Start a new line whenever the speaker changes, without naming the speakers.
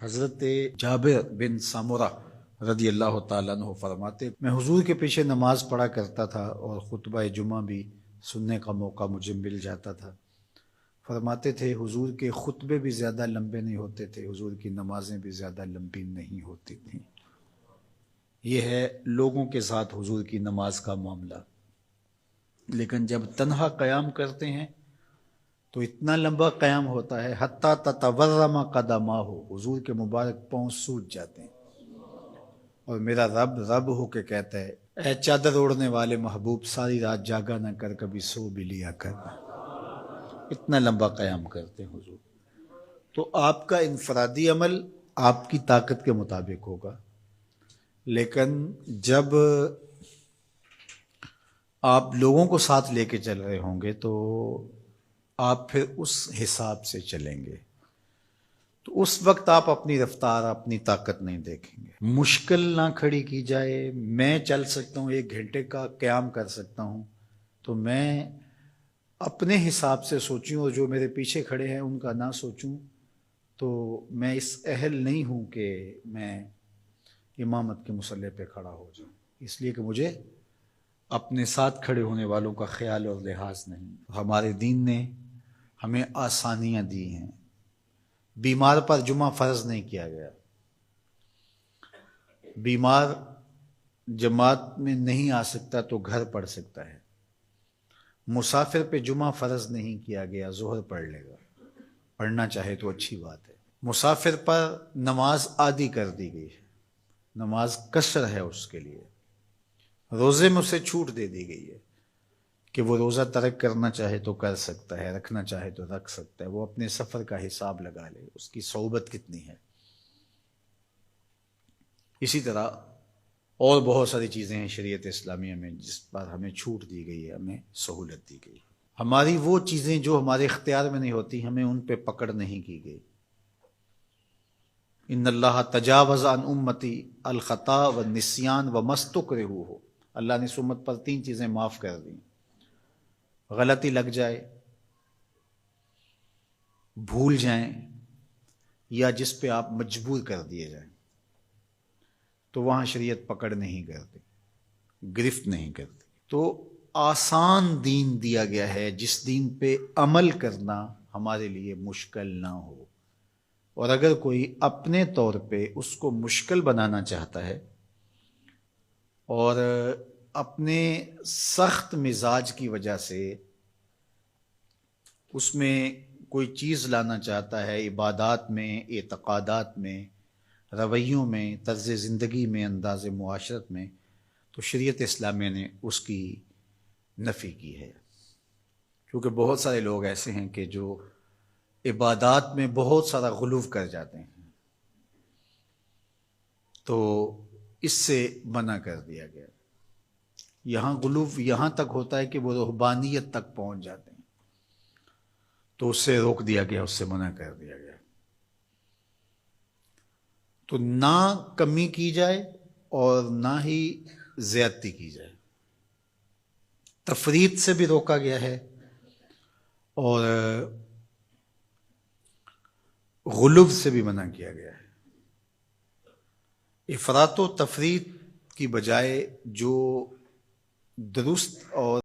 حضرت جابر بن سامورہ رضی اللہ تعالیٰ عنہ فرماتے، میں حضور کے پیچھے نماز پڑھا کرتا تھا اور خطبہ جمعہ بھی سننے کا موقع مجھے مل جاتا تھا۔ فرماتے تھے حضور کے خطبے بھی زیادہ لمبے نہیں ہوتے تھے، حضور کی نمازیں بھی زیادہ لمبی نہیں ہوتی تھیں۔ یہ ہے لوگوں کے ساتھ حضور کی نماز کا معاملہ، لیکن جب تنہا قیام کرتے ہیں تو اتنا لمبا قیام ہوتا ہے حتیٰ تتورم قدماہ، حضور کے مبارک پاؤں سوج جاتے ہیں، اور میرا رب رب ہو کے کہتا ہے، اے چادر اوڑھنے والے محبوب، ساری رات جاگا نہ کر، کبھی سو بھی لیا کر۔ اتنا لمبا قیام کرتے ہیں حضور۔ تو آپ کا انفرادی عمل آپ کی طاقت کے مطابق ہوگا، لیکن جب آپ لوگوں کو ساتھ لے کے چل رہے ہوں گے تو آپ پھر اس حساب سے چلیں گے، تو اس وقت آپ اپنی رفتار، اپنی طاقت نہیں دیکھیں گے۔ مشکل نہ کھڑی کی جائے، میں چل سکتا ہوں، 1 گھنٹے کا قیام کر سکتا ہوں، تو میں اپنے حساب سے سوچوں اور جو میرے پیچھے کھڑے ہیں ان کا نہ سوچوں، تو میں اس اہل نہیں ہوں کہ میں امامت کے مصلی پہ کھڑا ہو جاؤں، اس لیے کہ مجھے اپنے ساتھ کھڑے ہونے والوں کا خیال اور لحاظ نہیں۔ ہمارے دین نے ہمیں آسانیاں دی ہیں۔ بیمار پر جمعہ فرض نہیں کیا گیا، بیمار جماعت میں نہیں آ سکتا تو گھر پڑھ سکتا ہے۔ مسافر پہ جمعہ فرض نہیں کیا گیا، ظہر پڑھ لے گا، پڑھنا چاہے تو اچھی بات ہے۔ مسافر پر نماز عادی کر دی گئی ہے، نماز قصر ہے اس کے لیے۔ روزے میں اسے چھوٹ دے دی گئی ہے کہ وہ روزہ ترک کرنا چاہے تو کر سکتا ہے، رکھنا چاہے تو رکھ سکتا ہے، وہ اپنے سفر کا حساب لگا لے، اس کی صعوبت کتنی ہے۔ اسی طرح اور بہت ساری چیزیں ہیں شریعت اسلامیہ میں جس پر ہمیں چھوٹ دی گئی ہے، ہمیں سہولت دی گئی ہے۔ ہماری وہ چیزیں جو ہمارے اختیار میں نہیں ہوتی، ہمیں ان پہ پکڑ نہیں کی گئی۔ ان اللہ تجاوز عن امتی الخطا والنسیان وما استکرہوا، اللہ نے اس امت پر 3 چیزیں معاف کر دیں: غلطی لگ جائے، بھول جائیں، یا جس پہ آپ مجبور کر دیے جائیں، تو وہاں شریعت پکڑ نہیں کرتی، گرفت نہیں کرتی۔ تو آسان دین دیا گیا ہے جس دین پہ عمل کرنا ہمارے لیے مشکل نہ ہو، اور اگر کوئی اپنے طور پہ اس کو مشکل بنانا چاہتا ہے اور اپنے سخت مزاج کی وجہ سے اس میں کوئی چیز لانا چاہتا ہے، عبادات میں، اعتقادات میں، رویوں میں، طرز زندگی میں، انداز معاشرت میں، تو شریعت اسلامیہ نے اس کی نفی کی ہے۔ کیونکہ بہت سارے لوگ ایسے ہیں کہ جو عبادات میں بہت سارا غلو کر جاتے ہیں، تو اس سے منع کر دیا گیا۔ یہاں غلو یہاں تک ہوتا ہے کہ وہ رہبانیت تک پہنچ جاتے ہیں، تو اس سے روک دیا گیا، اس سے منع کر دیا گیا۔ تو نہ کمی کی جائے اور نہ ہی زیادتی کی جائے، تفریط سے بھی روکا گیا ہے اور غلو سے بھی منع کیا گیا ہے۔ افراط و تفریط کی بجائے جو درست اور